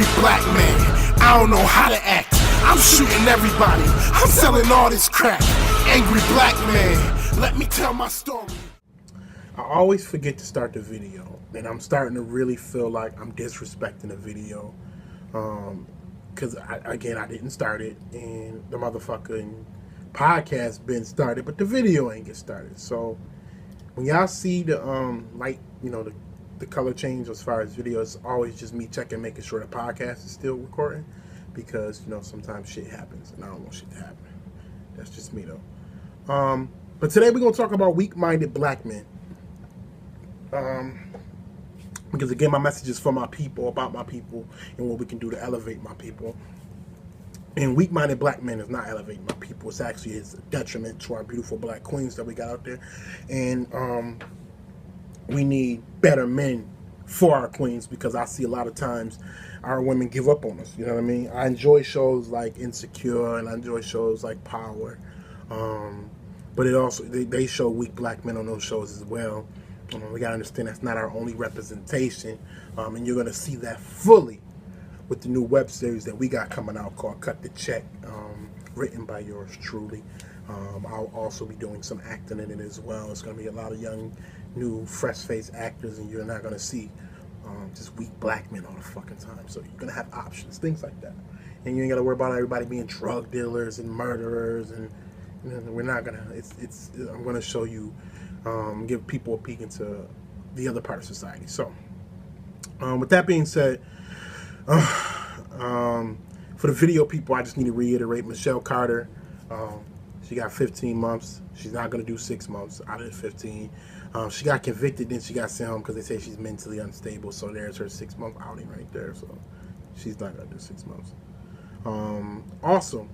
angry black man. I don't know how to act. I'm shooting everybody. I'm selling all this crack. Angry black man. Let me tell my story. I always forget to start the video, and I'm starting to really feel like I'm disrespecting the video. Because, I didn't start it, and the motherfucking podcast been started, but the video ain't get started. So, when y'all see the light, the color change as far as video, it's always just me checking, making sure the podcast is still recording, because sometimes shit happens, and I don't want shit to happen. That's just me though. But today we're gonna talk about weak-minded black men. Because again, my message is for my people, about my people, and what we can do to elevate my people. And weak-minded black men is not elevating my people. It's actually a detriment to our beautiful black queens that we got out there. And we need better men for our queens, because I see a lot of times our women give up on us. You know what I mean? I enjoy shows like Insecure, and I enjoy shows like Power. But it also, they show weak black men on those shows as well. We got to understand that's not our only representation. And you're going to see that fully with the new web series that we got coming out called Cut the Check, written by yours truly. I'll also be doing some acting in it as well. It's going to be a lot of young, new, fresh-faced actors, and you're not going to see just weak black men all the fucking time. So you're going to have options, things like that. And you ain't got to worry about everybody being drug dealers and murderers, and we're not going to. I'm going to show you, give people a peek into the other part of society. So, with that being said, for the video people, I just need to reiterate Michelle Carter. She got 15 months. She's not going to do 6 months out of the 15. She got convicted, then she got sent home because they say she's mentally unstable. So there's her 6-month outing right there. So she's not going to do 6 months. Also,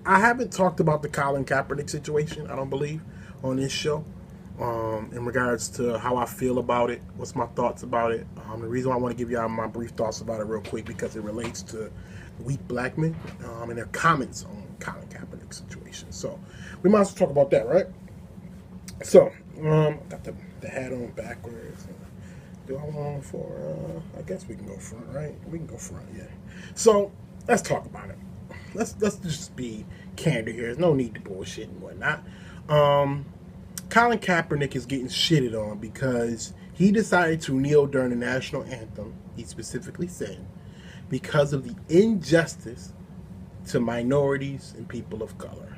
I haven't talked about the Colin Kaepernick situation, I don't believe, on this show. In regards to how I feel about it, what's my thoughts about it. The reason why I want to give y'all my brief thoughts about it real quick, because it relates to weak black men and their comments on Colin Kaepernick's situation. So we might as well talk about that, right? So, got the hat on backwards. Do I want for, I guess we can go front, right? We can go front, yeah. So, let's talk about it. Let's just be candid here. There's no need to bullshit and whatnot. Colin Kaepernick is getting shitted on because he decided to kneel during the national anthem, he specifically said, because of the injustice to minorities and people of color.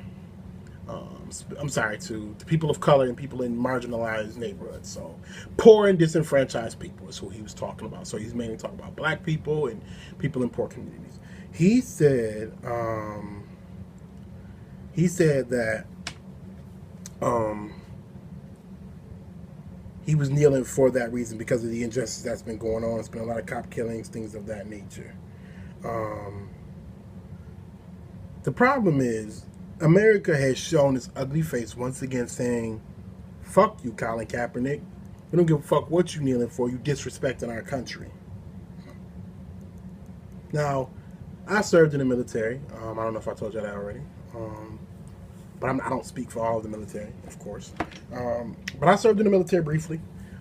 To people of color and people in marginalized neighborhoods. So, poor and disenfranchised people is who he was talking about. So, he's mainly talking about black people and people in poor communities. He said that he was kneeling for that reason, because of the injustice that's been going on. It's been a lot of cop killings, things of that nature. The problem is, America has shown its ugly face once again, saying, fuck you, Colin Kaepernick. We don't give a fuck what you kneeling for. You disrespecting our country. Now, I served in the military. I don't know if I told you that already. But I don't speak for all of the military, of course. But I served in the military briefly.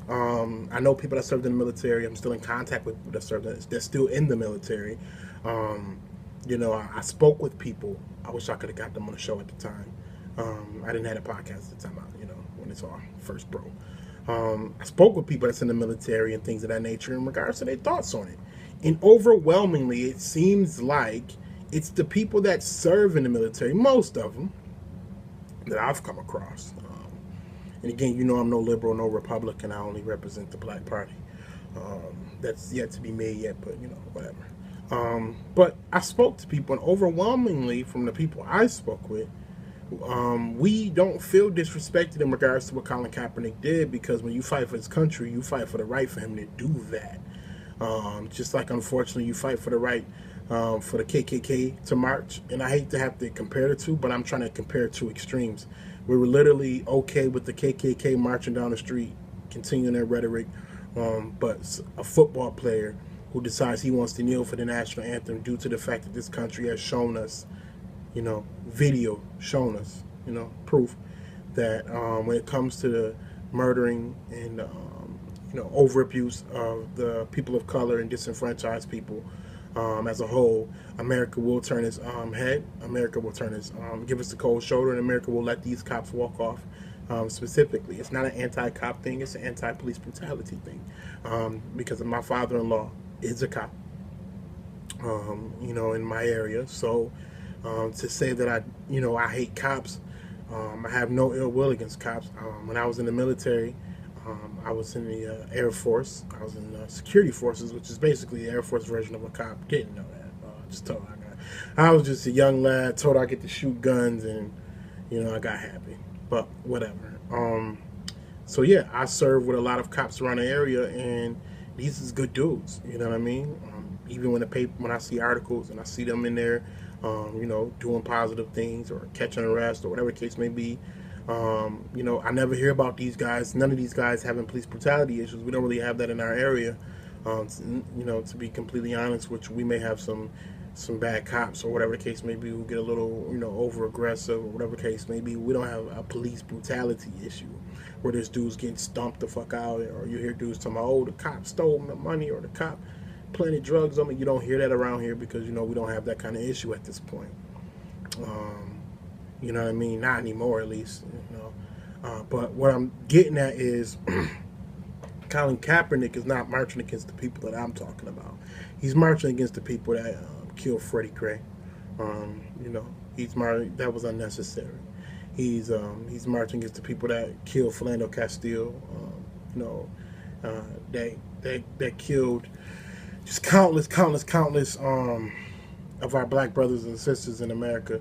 I know people that served in the military. I'm still in contact with people that served that's still in the military. I spoke with people. I wish I could have got them on the show at the time. I didn't have a podcast at the time, when it's all first broke. I spoke with people that's in the military and things of that nature in regards to their thoughts on it. And overwhelmingly, it seems like it's the people that serve in the military, most of them, that I've come across. And again, I'm no liberal, no Republican. I only represent the Black Party. That's yet to be made yet, but, whatever. But I spoke to people, and overwhelmingly from the people I spoke with, we don't feel disrespected in regards to what Colin Kaepernick did, because when you fight for his country, you fight for the right for him to do that. Just like, unfortunately, you fight for the right for the KKK to march. And I hate to have to compare the two, but I'm trying to compare two extremes. We were literally okay with the KKK marching down the street, continuing their rhetoric, but a football player who decides he wants to kneel for the national anthem due to the fact that this country has shown us, video shown us, proof that when it comes to the murdering and over abuse of the people of color and disenfranchised people as a whole, America will turn its head. America will give us the cold shoulder, and America will let these cops walk off. Specifically, it's not an anti-cop thing; it's an anti-police brutality thing. Because my father-in-law is a cop, in my area. So to say that I hate cops, I have no ill will against cops. When I was in the military, I was in the Air Force. I was in security forces, which is basically the Air Force version of a cop. Didn't know that. Just told I was just a young lad, told I get to shoot guns, and I got happy. But whatever. So yeah, I serve with a lot of cops around the area, and these is good dudes. You know what I mean? Even when I see articles and I see them in there, doing positive things or catching arrests or whatever the case may be. I never hear about these guys. None of these guys having police brutality issues. We don't really have that in our area. To be completely honest, which we may have some bad cops or whatever the case may be who get a little, over aggressive or whatever the case may be. We don't have a police brutality issue where there's dudes getting stomped the fuck out, or you hear dudes talking about, oh, the cop stole my money or the cop planted drugs on me. You don't hear that around here because, we don't have that kind of issue at this point. You know what I mean? Not anymore, at least. But what I'm getting at is Colin Kaepernick is not marching against the people that I'm talking about. He's marching against the people that killed Freddie Gray. That was unnecessary. He's marching against the people that killed Philando Castile. That killed just countless of our black brothers and sisters in America.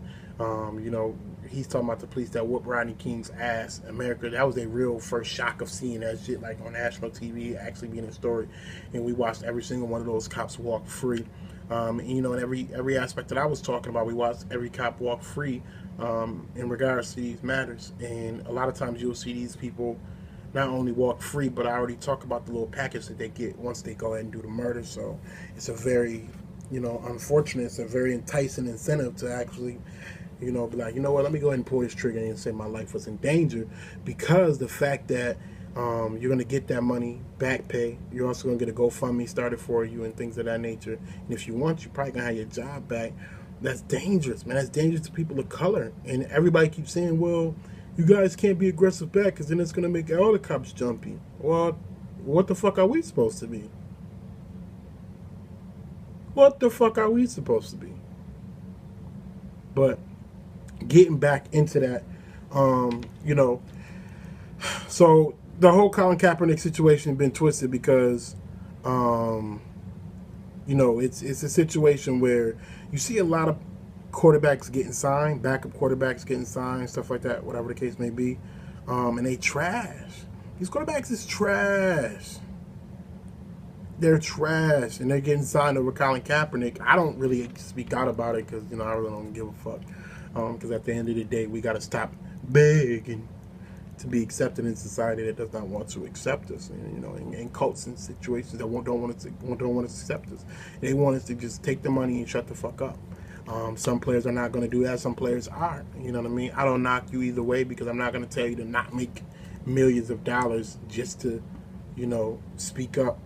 He's talking about the police that whooped Rodney King's ass. America, that was a real first shock of seeing that shit like on national TV, actually being a story. And we watched every single one of those cops walk free. In every aspect that I was talking about, we watched every cop walk free in regards to these matters. And a lot of times you'll see these people not only walk free, but I already talked about the little package that they get once they go ahead and do the murder. So it's a very, unfortunate, it's a very enticing incentive to actually, be like, let me go ahead and pull this trigger and say my life was in danger, because the fact that you're going to get that money, back pay, you're also going to get a GoFundMe started for you and things of that nature. And if you want, you're probably going to have your job back. That's dangerous, man. That's dangerous to people of color. And everybody keeps saying, well, you guys can't be aggressive back because then it's going to make all the cops jumpy. Well, what the fuck are we supposed to be? What the fuck are we supposed to be? But getting back into that, so the whole Colin Kaepernick situation has been twisted because, it's a situation where you see a lot of quarterbacks getting signed, backup quarterbacks getting signed, stuff like that, whatever the case may be, and they trash. These quarterbacks is trash. They're trash, and they're getting signed over Colin Kaepernick. I don't really speak out about it because, I really don't give a fuck. Because at the end of the day, we got to stop begging to be accepted in society that does not want to accept us. And, in cults and situations that don't want us to accept us. They want us to just take the money and shut the fuck up. Some players are not going to do that. Some players are. You know what I mean? I don't knock you either way, because I'm not going to tell you to not make millions of dollars just to, speak up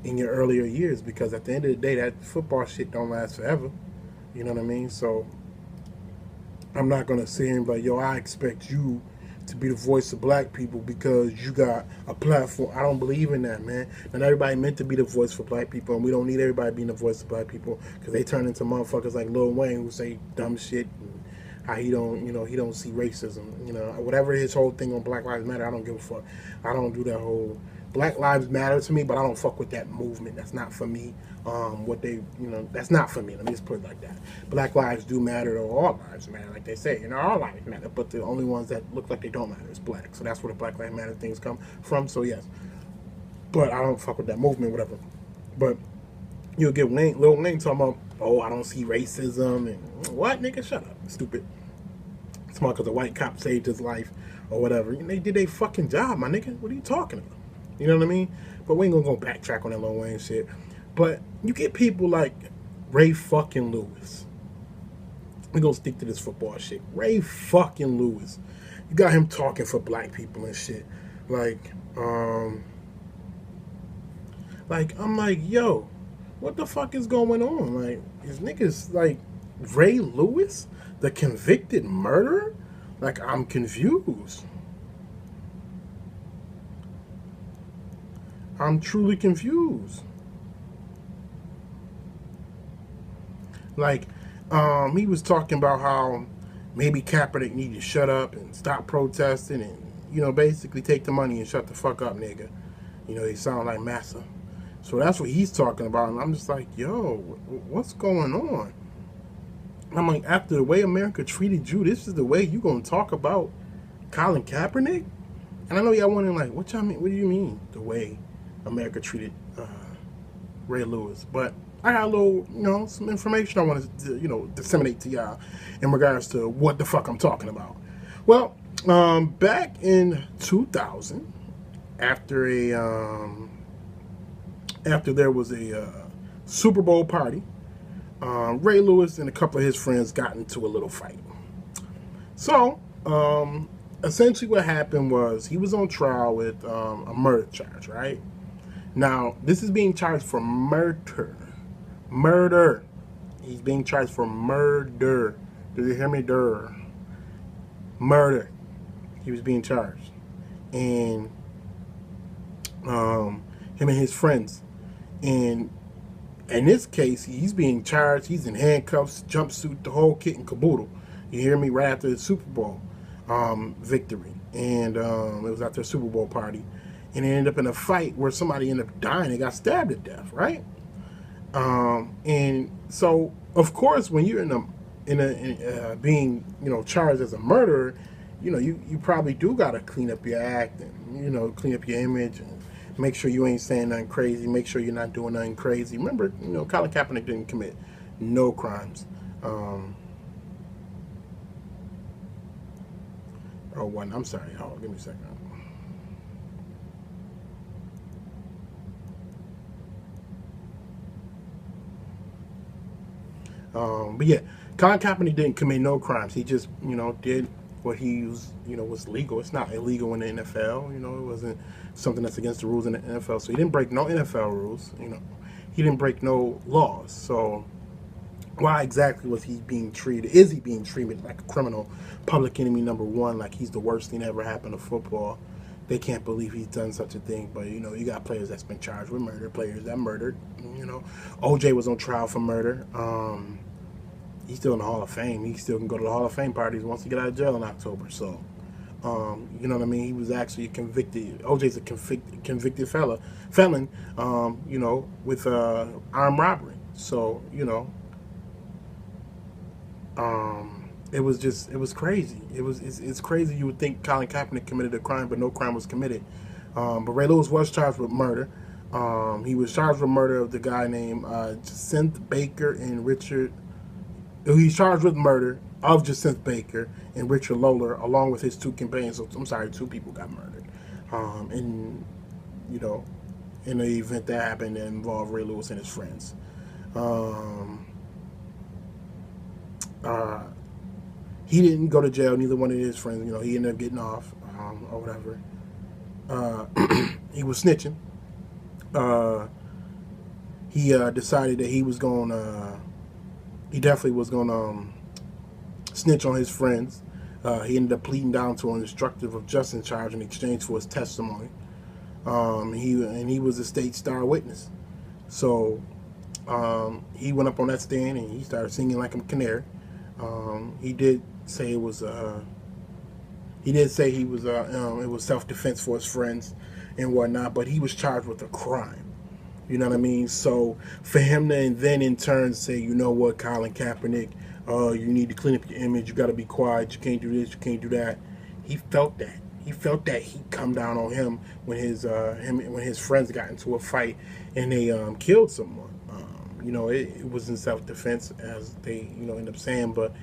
in your earlier years, because at the end of the day, that football shit don't last forever. You know what I mean? So I'm not going to sit here and be like, yo, I expect you to be the voice of black people because you got a platform. I don't believe in that, man. Not everybody meant to be the voice for black people, and we don't need everybody being the voice of black people, because they turn into motherfuckers like Lil Wayne who say dumb shit and how he don't see racism. Whatever his whole thing on Black Lives Matter, I don't give a fuck. I don't do that whole Black Lives Matter to me, but I don't fuck with that movement. That's not for me. That's not for me. Let me just put it like that. Black lives do matter, or all lives matter, like they say. All lives matter, but the only ones that look like they don't matter is black. So that's where the Black Lives Matter things come from. So yes, but I don't fuck with that movement, whatever. But you'll get Lil Wayne talking about, oh, I don't see racism, and what, nigga, shut up, stupid. It's smart because a white cop saved his life or whatever. They did their fucking job, my nigga. What are you talking about? You know what I mean? But we ain't gonna go backtrack on that Lil Wayne shit. But you get people like Ray fucking Lewis. We're gonna stick to this football shit. Ray fucking Lewis. You got him talking for black people and shit. Like, Like, I'm like, yo, what the fuck is going on? Like, is niggas like Ray Lewis, the convicted murderer? Like, I'm confused. I'm truly confused. Like, he was talking about how maybe Kaepernick needed to shut up and stop protesting and, basically take the money and shut the fuck up, nigga. They sound like massa. So that's what he's talking about. And I'm just like, yo, what's going on? I'm like, after the way America treated you, this is the way you gonna talk about Colin Kaepernick? And I know y'all wondering, like, what y'all mean? What do you mean, the way America treated Ray Lewis? But I got a little, some information I wanted to, disseminate to y'all in regards to what the fuck I'm talking about. Well, back in 2000, after there was a Super Bowl party, Ray Lewis and a couple of his friends got into a little fight. So, essentially what happened was he was on trial with a murder charge, right? Now, this is being charged for murder. Murder. He's being charged for murder. Do you hear me? Murder. He was being charged. And him and his friends. And in this case, he's being charged. He's in handcuffs, jumpsuit, the whole kit and caboodle. You hear me? Right after the Super Bowl victory. And it was after a Super Bowl party. And it ended up in a fight where somebody ended up dying and got stabbed to death, right? And so, of course, when you're being, charged as a murderer, you probably do got to clean up your act and, clean up your image and make sure you ain't saying nothing crazy. Make sure you're not doing nothing crazy. Remember, Colin Kaepernick didn't commit no crimes. I'm sorry. Hold on, give me a second. But yeah, Colin Kaepernick didn't commit no crimes. He just, did what he was legal. It's not illegal in the NFL. It wasn't something that's against the rules in the NFL. So he didn't break no NFL rules. He didn't break no laws. So why exactly was he being treated? Is he being treated like a criminal, public enemy number one, like he's the worst thing that ever happened to football? They can't believe he's done such a thing. But, you got players that's been charged with murder, players that murdered. OJ was on trial for murder. He's still in the Hall of Fame. He still can go to the Hall of Fame parties once he get out of jail in October. So, you know what I mean? He was actually a convicted. OJ's a convicted felon. With armed robbery. So, it was crazy. It's crazy. You would think Colin Kaepernick committed a crime, but no crime was committed. But Ray Lewis was charged with murder. He was charged with murder of the guy named Jacinth Baker and Richard. He's charged with murder of Jacinth Baker and Richard Lawler, along with his two companions. So, I'm sorry, two people got murdered. In the event that happened that involved Ray Lewis and his friends. He didn't go to jail. Neither one of his friends. He ended up getting off or whatever. He was snitching. He decided that he was going to. He definitely was going to snitch on his friends. He ended up pleading down to an obstructive of justice charge in exchange for his testimony. He was a state star witness. So he went up on that stand and he started singing like a canary. He did say it was it was self-defense for his friends and whatnot, but he was charged with a crime. You know what I mean? So for him to then in turn say, you know what, Colin Kaepernick, you need to clean up your image. You got to be quiet. You can't do this. You can't do that. He felt that. He felt that heat come down on him when his friends got into a fight and they killed someone. It was in self-defense, as they end up saying. But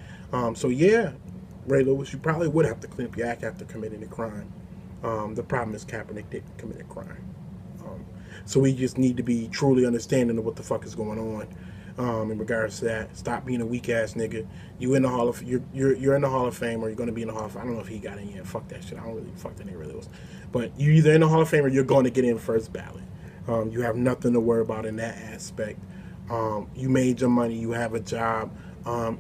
so yeah, Ray Lewis, you probably would have to clean up your act after committing a crime. The problem is Kaepernick didn't commit a crime. So we just need to be truly understanding of what the fuck is going on in regards to that. Stop being a weak ass nigga. You're in the Hall of Fame, or you're going to be in the Hall of Fame. I don't know if he got in yet. Fuck that shit. I don't really fuck that nigga Ray Lewis. But you're either in the Hall of Fame or you're going to get in first ballot. You have nothing to worry about in that aspect. You made your money. You have a job.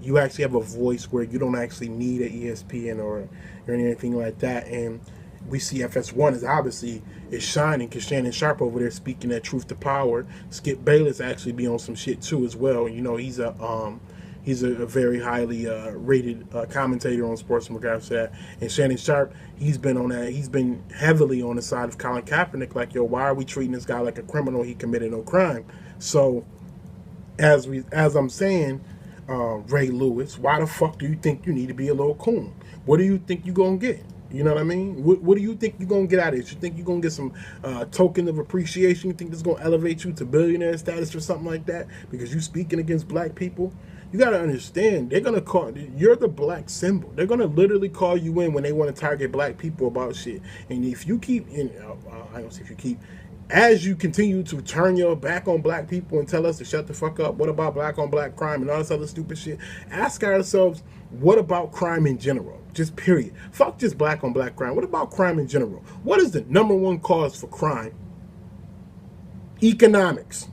You actually have a voice where you don't actually need an ESPN or anything like that. And we see FS1 is obviously is shining because Shannon Sharp over there speaking that truth to power. Skip Bayless actually be on some shit too as well. You know, he's a very highly rated commentator on sports in regards to that. And Shannon Sharp, he's been on that. He's been heavily on the side of Colin Kaepernick. Like, yo, why are we treating this guy like a criminal? He committed no crime. So, as I'm saying, Ray Lewis, why the fuck do you think you need to be a little coon? What do you think you're gonna get? You know what I mean? What do you think you're going to get out of it? You think you're going to get some token of appreciation? You think this is going to elevate you to billionaire status or something like that? Because you speaking against black people? You got to understand, they're going to call, you're the black symbol. They're going to literally call you in when they want to target black people about shit. And if you keep, I don't say if you keep, as you continue to turn your back on black people and tell us to shut the fuck up, what about black on black crime and all this other stupid shit? Ask ourselves, what about crime in general? Just period. Fuck just black on black crime. What about crime in general? What is the number one cause for crime? Economics.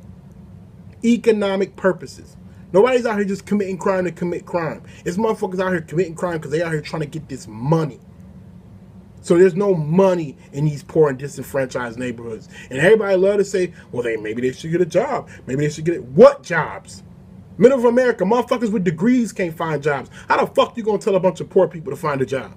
Economic purposes. Nobody's out here just committing crime to commit crime. It's motherfuckers out here committing crime because they out here trying to get this money. So there's no money in these poor and disenfranchised neighborhoods. And everybody love to say, well, maybe they should get a job. Maybe they should get it. What jobs? Middle of America, motherfuckers with degrees can't find jobs. How the fuck you gonna tell a bunch of poor people to find a job?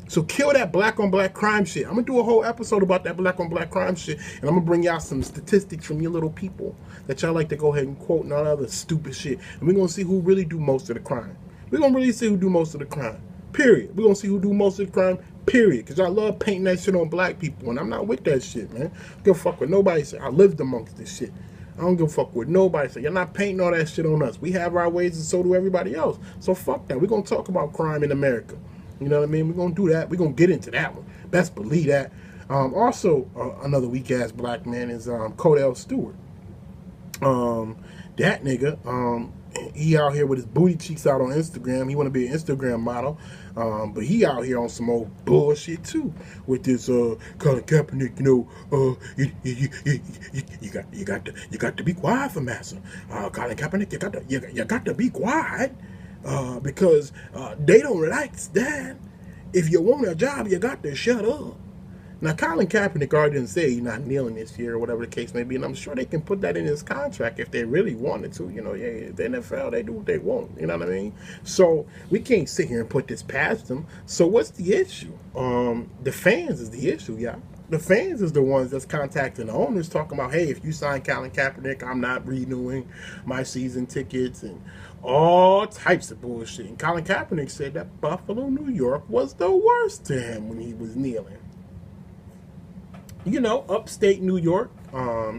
So kill that black on black crime shit. I'm gonna do a whole episode about that black on black crime shit, and I'm gonna bring y'all some statistics from your little people that y'all like to go ahead and quote and all that other stupid shit. And we're gonna see who really do most of the crime. We're gonna really see who do most of the crime. Period. We're gonna see who do most of the crime. Period. Because I love painting that shit on black people, and I'm not with that shit, man. I don't give a fuck with nobody say. I lived amongst this shit. I don't give a fuck with nobody say. You're not painting all that shit on us. We have our ways, and so do everybody else. So fuck that. We're gonna talk about crime in America. You know what I mean? We're gonna do that. We're gonna get into that one. Best believe that. Also, another weak ass black man is Cordell Stewart. That nigga, he out here with his booty cheeks out on Instagram. He want to be an Instagram model, but he out here on some old bullshit too with this Colin Kaepernick. You know, you got to be quiet for massa. Colin Kaepernick, you got to be quiet because they don't like that. If you want a job, you got to shut up. Now, Colin Kaepernick already didn't say he's not kneeling this year or whatever the case may be, and I'm sure they can put that in his contract if they really wanted to. You know, yeah, the NFL, they do what they want. You know what I mean? So we can't sit here and put this past them. So what's the issue? The fans is the issue, y'all. The fans is the ones that's contacting the owners talking about, hey, if you sign Colin Kaepernick, I'm not renewing my season tickets and all types of bullshit. And Colin Kaepernick said that Buffalo, New York was the worst to him when he was kneeling. You know, upstate New York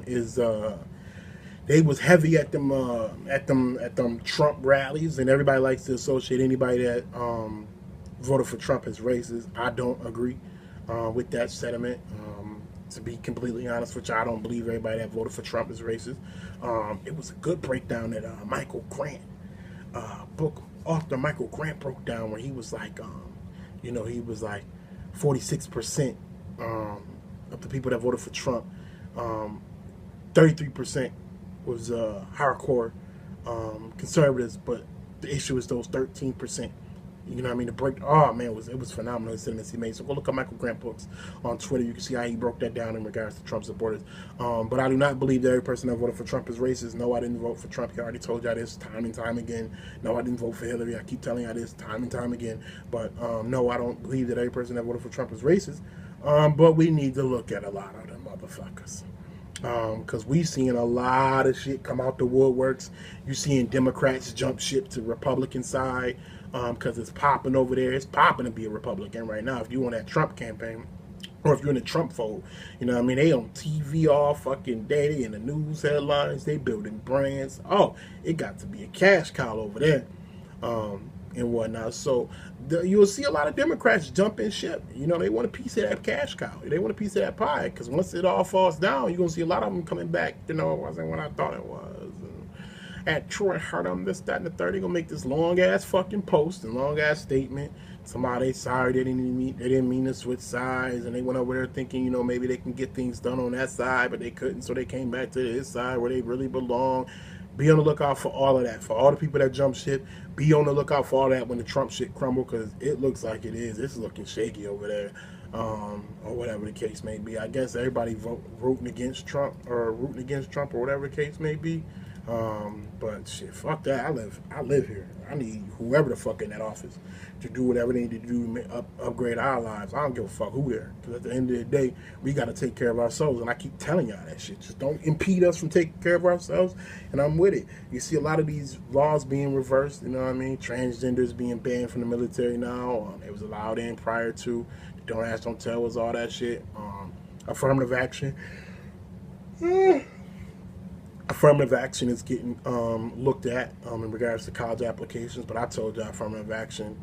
is they was heavy at them Trump rallies, and everybody likes to associate anybody that voted for Trump as racist. I don't agree with that sentiment. To be completely honest with you, I don't believe everybody that voted for Trump is racist. It was a good breakdown that Michael Grant, book author Michael Grant broke down where he was like, you know, he was like 46%. Of the people that voted for Trump, 33% was hardcore conservatives, but the issue is those 13%. You know what I mean? It was phenomenal. The sentiments he made. So go look at Michael Grant books on Twitter. You can see how he broke that down in regards to Trump supporters. But I do not believe that every person that voted for Trump is racist. No, I didn't vote for Trump. I already told y'all this time and time again. No, I didn't vote for Hillary. I keep telling y'all this time and time again. But no, I don't believe that every person that voted for Trump is racist. But we need to look at a lot of them motherfuckers. Because we seeing a lot of shit come out the woodworks. You seeing Democrats jump ship to Republican side because it's popping over there. It's popping to be a Republican right now if you on that Trump campaign. Or if you're in the Trump fold. You know what I mean? They on TV all fucking day. They in the news headlines. They building brands. Oh, it got to be a cash cow over there. And whatnot. So you'll see a lot of Democrats jumping ship. You know, they want a piece of that cash cow. They want a piece of that pie. Because once it all falls down, you're going to see a lot of them coming back. You know, it wasn't what I thought it was. And at Troy Hartem, this, that, and the third. They're gonna make this long ass fucking post and long ass statement. Somebody sorry they didn't mean to switch sides, and they went over there thinking, you know, maybe they can get things done on that side, but they couldn't, so they came back to this side where they really belong. Be on the lookout for all of that. For all the people that jump ship, be on the lookout for all that when the Trump shit crumble, because it looks like it is. It's looking shaky over there, or whatever the case may be. I guess everybody rooting against Trump or whatever the case may be. But shit, fuck that. I live here. I need whoever the fuck in that office to do whatever they need to do to upgrade our lives. I don't give a fuck who there. Because at the end of the day, we got to take care of ourselves. And I keep telling y'all that shit. Just don't impede us from taking care of ourselves. And I'm with it. You see a lot of these laws being reversed. You know what I mean? Transgenders being banned from the military now. It was allowed in prior to. Don't ask, don't tell was all that shit. Affirmative action. Affirmative action is getting looked at in regards to college applications, but I told you affirmative action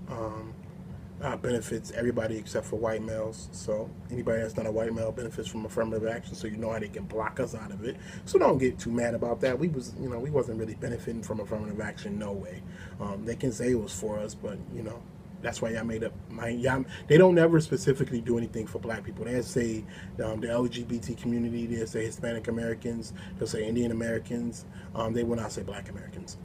benefits everybody except for white males. So anybody that's not a white male benefits from affirmative action, so you know how they can block us out of it. So don't get too mad about that. We wasn't really benefiting from affirmative action, no way. They can say it was for us, but you know. That's why y'all made up. They don't ever specifically do anything for black people. They say the LGBT community. They say Hispanic Americans. They'll say Indian Americans. They will not say black Americans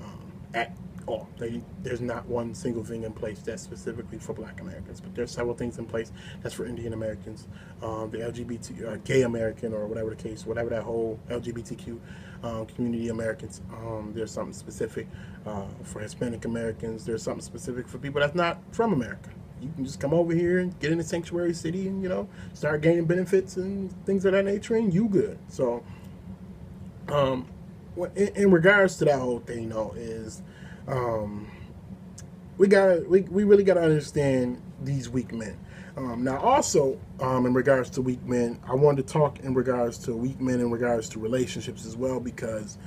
at all. There's not one single thing in place that's specifically for black Americans. But there's several things in place that's for Indian Americans, the LGBT, gay American, or whatever the case, whatever that whole LGBTQ community Americans. There's something specific for Hispanic Americans. There's something specific for people that's not from America. You can just come over here and get in a sanctuary city and, you know, start gaining benefits and things of that nature, and you good. So, in regards to that whole thing, though, is we really gotta understand these weak men. Now, also, in regards to weak men, I wanted to talk in regards to weak men in regards to relationships as well, because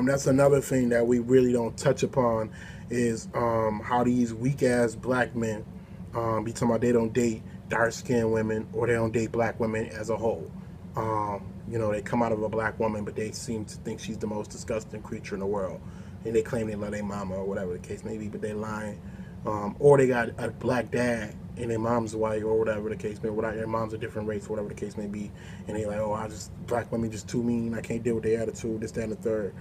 that's another thing that we really don't touch upon is how these weak-ass black men be talking about they don't date dark-skinned women or they don't date black women as a whole. You know, they come out of a black woman, but they seem to think she's the most disgusting creature in the world. And they claim they love their mama or whatever the case may be, but they lying. Or they got a black dad and their mom's white or whatever the case may be. Their mom's a different race, whatever the case may be. And they like, oh, black women just too mean. I can't deal with their attitude, this, that, and the third.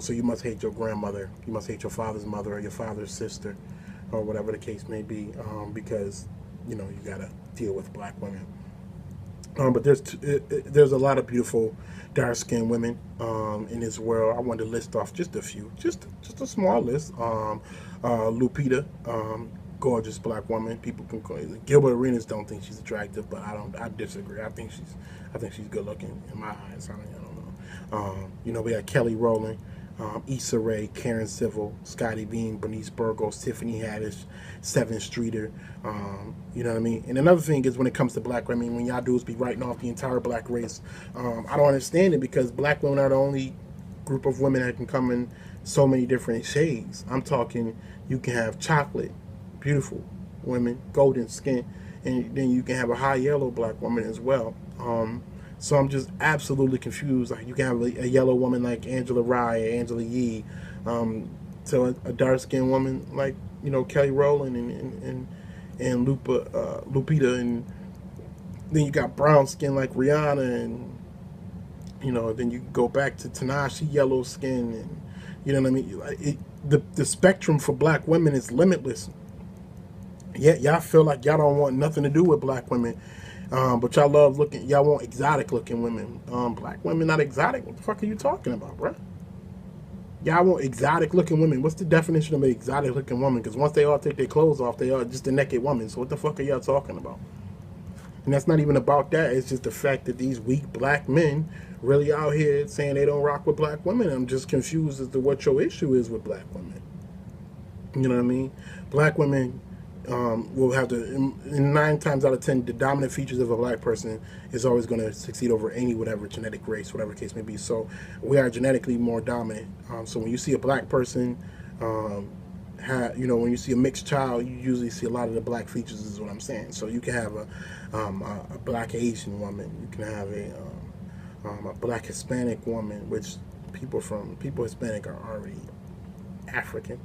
So you must hate your grandmother. You must hate your father's mother or your father's sister or whatever the case may be, because, you know, you got to deal with black women. But there's a lot of beautiful dark-skinned women in this world. I wanted to list off just a few, just a small list. Lupita, gorgeous black woman. People can call it. Gilbert Arenas don't think she's attractive, but I disagree. I think she's good looking in my eyes. I don't know. You know, we got Kelly Rowland, Issa Rae, Karen Civil, Scotty Beam, Bernice Burgos, Tiffany Haddish, Seven Streeter. You know what I mean? And another thing is when it comes to black women, when y'all dudes be writing off the entire black race, I don't understand it, because black women are the only group of women that can come in so many different shades. I'm talking, you can have chocolate, beautiful women, golden skin, and then you can have a high yellow black woman as well. So I'm just absolutely confused. Like, you can have a yellow woman like Angela Rye or Angela Yee, to a dark-skinned woman like, you know, Kelly Rowland and Lupita, and then you got brown skin like Rihanna, and, you know, then you go back to Tanashi, yellow skin, and, you know what I mean? The spectrum for black women is limitless. Yet y'all feel like y'all don't want nothing to do with black women. But y'all want exotic looking women. Black women not exotic? What the fuck are you talking about, bruh? Y'all want exotic looking women. What's the definition of an exotic looking woman? Because once they all take their clothes off, they are just a naked woman. So what the fuck are y'all talking about? And that's not even about that. It's just the fact that these weak black men really out here saying they don't rock with black women. I'm just confused as to what your issue is with black women. You know what I mean? Black women will have to, 9 times out of 10, the dominant features of a black person is always going to succeed over any whatever genetic race, whatever the case may be. So we are genetically more dominant. So when you see a black person, you know, when you see a mixed child, you usually see a lot of the black features, is what I'm saying. So you can have a black Asian woman, you can have a black Hispanic woman, which people Hispanic are already African.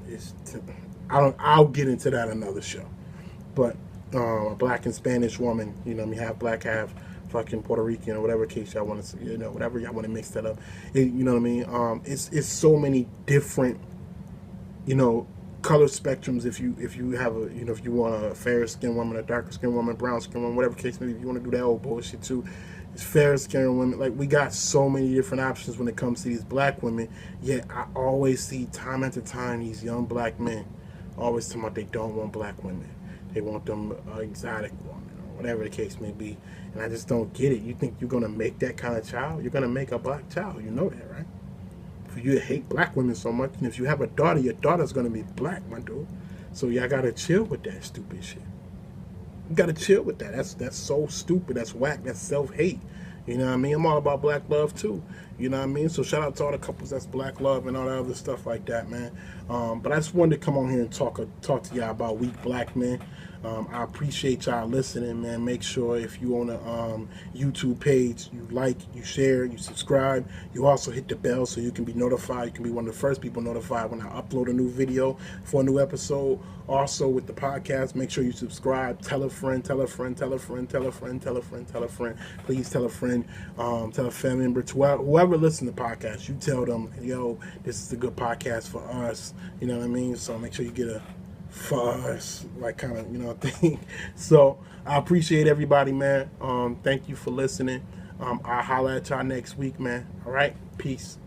It's I'll get into that another show. But a black and Spanish woman, you know, what I mean, half black, half fucking Puerto Rican or whatever case y'all want to, you know, whatever y'all want to mix that up. You know what I mean? It's so many different, you know, color spectrums. If you have a, you know, if you want a fair skinned woman, a darker skinned woman, brown skinned woman, whatever case maybe, if you want to do that old bullshit too, it's fair skinned women. Like, we got so many different options when it comes to these black women. Yet I always see time after time these young black men always talking about they don't want black women. They want them exotic woman or whatever the case may be. And I just don't get it. You think you're going to make that kind of child? You're going to make a black child. You know that, right? For you to hate black women so much, and if you have a daughter, your daughter's going to be black, my dude. So y'all got to chill with that stupid shit. You got to chill with that. That's so stupid. That's whack. That's self-hate. You know what I mean? I'm all about black love too. You know what I mean? So shout out to all the couples that's black love and all that other stuff like that, man. But I just wanted to come on here and talk to y'all about weak black men. I appreciate y'all listening, man. Make sure if you on a YouTube page, you like, you share, you subscribe. You also hit the bell so you can be notified. You can be one of the first people notified when I upload a new video for a new episode. Also with the podcast, make sure you subscribe. Tell a friend, tell a friend, tell a friend, tell a friend, tell a friend, tell a friend. Please tell a friend, tell a family member, to whoever listens to the podcast. You tell them, yo, this is a good podcast for us. You know what I mean? So make sure you get a for us, like, kind of, you know, thing. So I appreciate everybody, man. Thank you for listening. I'll holler at y'all next week, man. All right, peace.